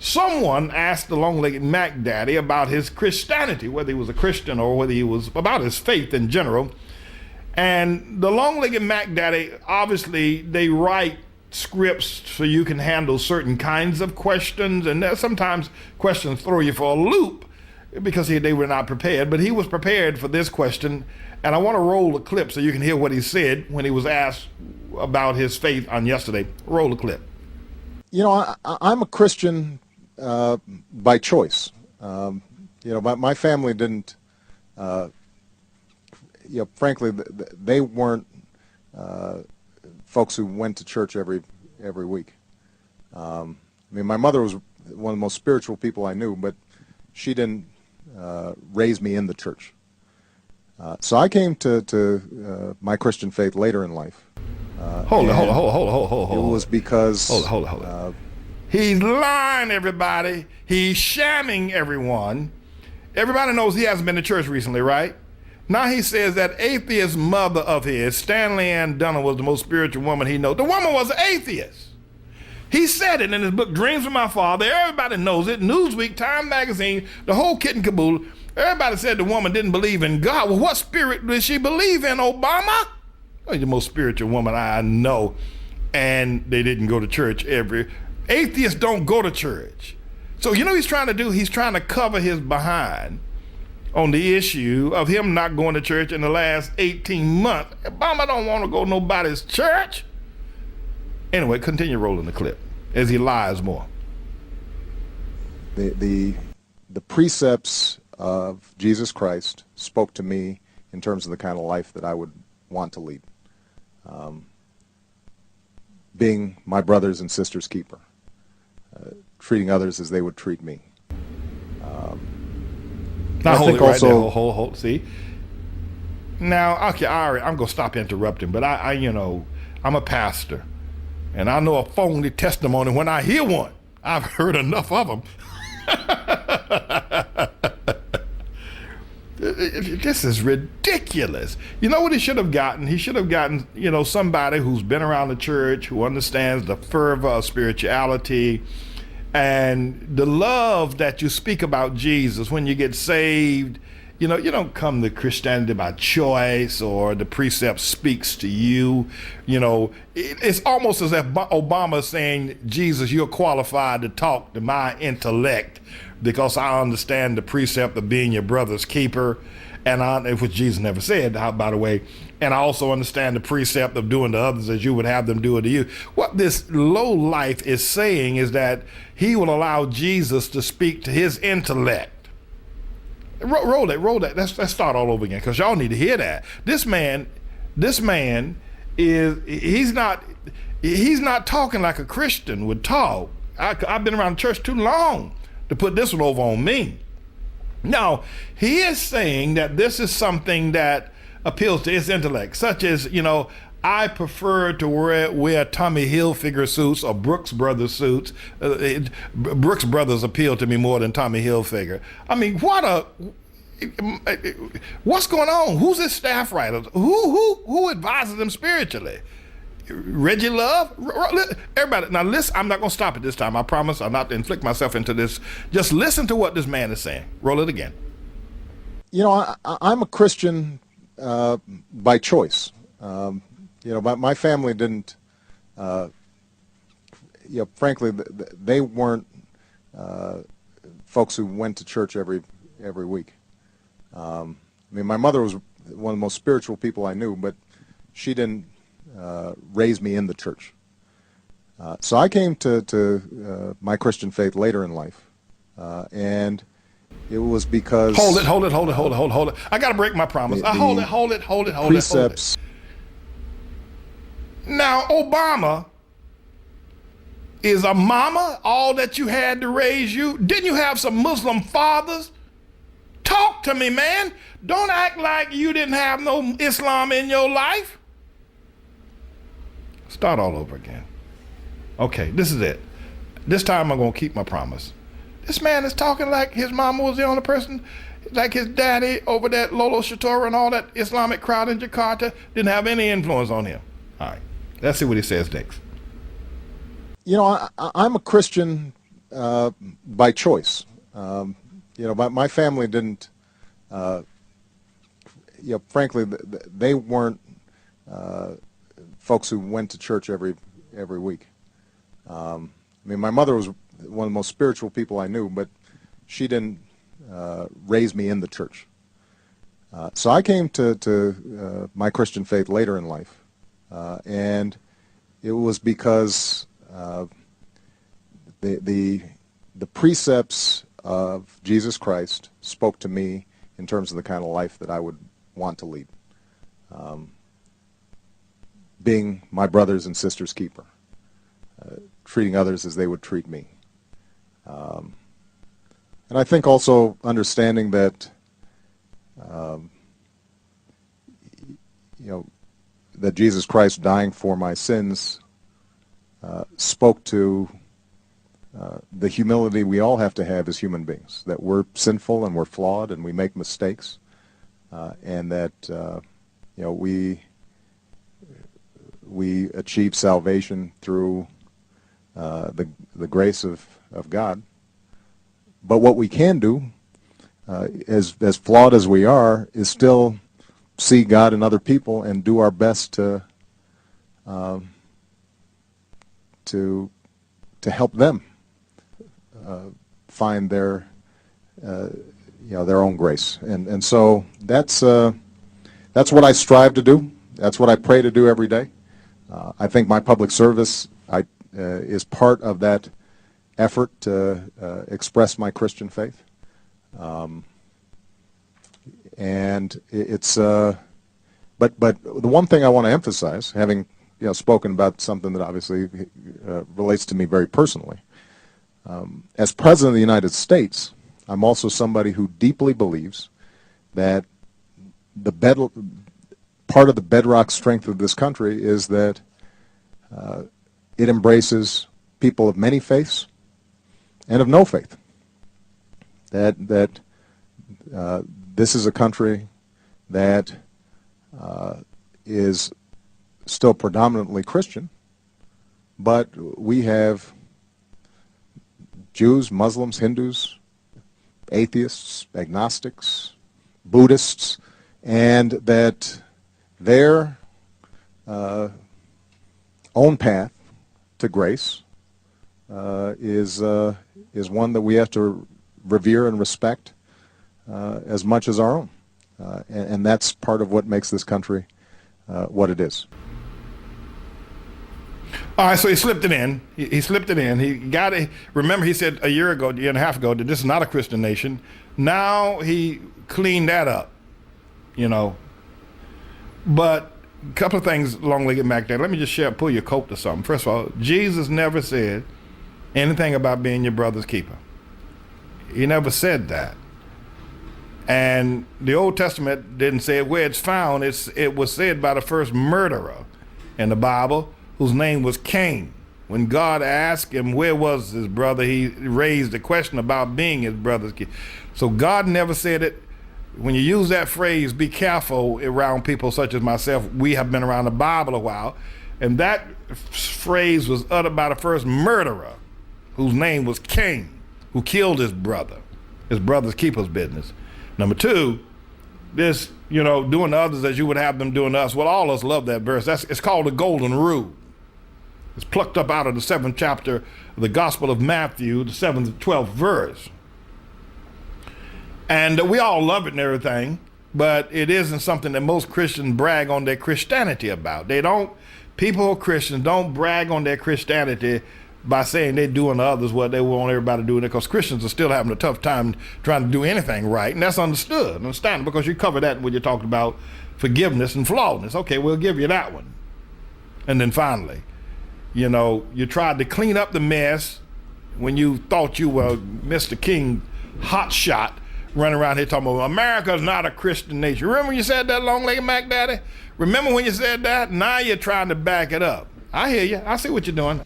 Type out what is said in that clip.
Someone asked the long-legged Mac Daddy about his Christianity, whether he was a Christian or whether he was about his faith in general. And the long-legged Mac Daddy, obviously, they write scripts so you can handle certain kinds of questions, and sometimes questions throw you for a loop because they were not prepared. But he was prepared for this question, and I want to roll the clip so you can hear what he said when he was asked about his faith on yesterday. Roll the clip. You know, I'm a Christian by choice. You know, my family didn't. You know, frankly, they weren't folks who went to church every week. I mean, my mother was one of the most spiritual people I knew, but she didn't raise me in the church. So I came to my Christian faith later in life. Hold it. It was because... Hold it. He's lying, everybody. He's shamming everyone. Everybody knows he hasn't been to church recently, right? Now he says that atheist mother of his, Stanley Ann Dunham, was the most spiritual woman he knows. The woman was an atheist. He said it in his book, Dreams of My Father. Everybody knows it. Newsweek, Time Magazine, the whole kit and caboodle. Everybody said the woman didn't believe in God. Well, what spirit did she believe in, Obama? Oh, the most spiritual woman I know. And they didn't go to church atheists don't go to church. So you know what he's trying to do? He's trying to cover his behind on the issue of him not going to church in the last 18 months. Obama don't want to go to nobody's church. Anyway, continue rolling the clip as he lies more. The precepts of Jesus Christ spoke to me in terms of the kind of life that I would want to lead. Being my brothers and sisters' keeper. Treating others as they would treat me. Now hold it right there. Hold. See? Now, okay, I'm going to stop interrupting, but I you know, I'm a pastor, and I know a phony testimony when I hear one. I've heard enough of them. This is ridiculous. You know what he should have gotten? He should have gotten, you know, somebody who's been around the church, who understands the fervor of spirituality and the love that you speak about Jesus when you get saved. You know, you don't come to Christianity by choice or the precept speaks to you. You know, it's almost as if Obama is saying, Jesus, you're qualified to talk to my intellect because I understand the precept of being your brother's keeper, and which Jesus never said, by the way, and I also understand the precept of doing to others as you would have them do it to you. What this low life is saying is that he will allow Jesus to speak to his intellect. Roll that. Let's start all over again, because y'all need to hear that. This man he's not talking like a Christian would talk. I've been around the church too long to put this one over on me. Now, he is saying that this is something that appeals to his intellect, such as, you know, I prefer to wear Tommy Hilfiger suits or Brooks Brothers suits. Brooks Brothers appeal to me more than Tommy Hilfiger. I mean, what's going on? Who's his staff writer? Who advises him spiritually? Reggie Love? Everybody, now listen, I'm not going to stop it this time. I promise I'll not inflict myself into this. Just listen to what this man is saying. Roll it again. You know, I'm a Christian by choice. You know, my family didn't, you know, frankly, they weren't folks who went to church every week. I mean, my mother was one of the most spiritual people I knew, but she didn't raise me in the church. So I came to my Christian faith later in life, and it was because... Hold it. I got to break my promise. Hold it. Precepts. Now, Obama is a mama, all that you had to raise you. Didn't you have some Muslim fathers? Talk to me, man. Don't act like you didn't have no Islam in your life. Start all over again. Okay, this is it. This time I'm going to keep my promise. This man is talking like his mama was the only person, like his daddy over that Lolo Shatora and all that Islamic crowd in Jakarta didn't have any influence on him. All right, let's see what he says next. You know, I'm a Christian by choice. My family didn't, frankly, they weren't folks who went to church every week. My mother was one of the most spiritual people I knew, but she didn't raise me in the church. So I came to my Christian faith later in life, and it was because the precepts of Jesus Christ spoke to me in terms of the kind of life that I would want to lead. Being my brothers and sisters' keeper, treating others as they would treat me. And I think also understanding that, that Jesus Christ dying for my sins spoke to the humility we all have to have as human beings, that we're sinful and we're flawed and we make mistakes, and that we achieve salvation through the grace of God. But what we can do, as flawed as we are, is still see God in other people and do our best to help them find their own grace. And so that's what I strive to do. That's what I pray to do every day. I think my public service is part of that effort to express my Christian faith. And it's but the one thing I want to emphasize, having spoken about something that obviously relates to me very personally, as President of the United States, I'm also somebody who deeply believes that part of the bedrock strength of this country is that it embraces people of many faiths and of no faith. That this is a country that is still predominantly Christian, but we have Jews, Muslims, Hindus, atheists, agnostics, Buddhists, and that their own path to grace is one that we have to revere and respect as much as our own, and that's part of what makes this country what it is. All right, so he slipped it in. He slipped it in. He got it. Remember, he said a year and a half ago, that this is not a Christian nation. Now he cleaned that up, But a couple of things, long-legged Mac there. Let me just pull your coat to something. First of all, Jesus never said anything about being your brother's keeper. He never said that. And the Old Testament didn't say it where it's found. It was said by the first murderer in the Bible, whose name was Cain. When God asked him where was his brother, he raised the question about being his brother's keeper. So God never said it. When you use that phrase, be careful around people such as myself. We have been around the Bible a while, and that phrase was uttered by the first murderer, whose name was Cain, who killed his brother's keeper's business. Number two, this, doing to others as you would have them doing to us. Well, all of us love that verse. It's called the Golden Rule. It's plucked up out of the 7th chapter of the Gospel of Matthew, the 7th and 12th verse. And we all love it and everything, but it isn't something that most Christians brag on their Christianity about. People who are Christians don't brag on their Christianity by saying they're doing to others what they want everybody to do, because Christians are still having a tough time trying to do anything right, and that's understandable, because you cover that when you're talking about forgiveness and flawedness. Okay, we'll give you that one. And then finally, you tried to clean up the mess when you thought you were Mr. King hotshot, running around here talking about America's not a Christian nation. Remember when you said that, long-legged Mac Daddy? Remember when you said that? Now you're trying to back it up. I hear you. I see what you're doing.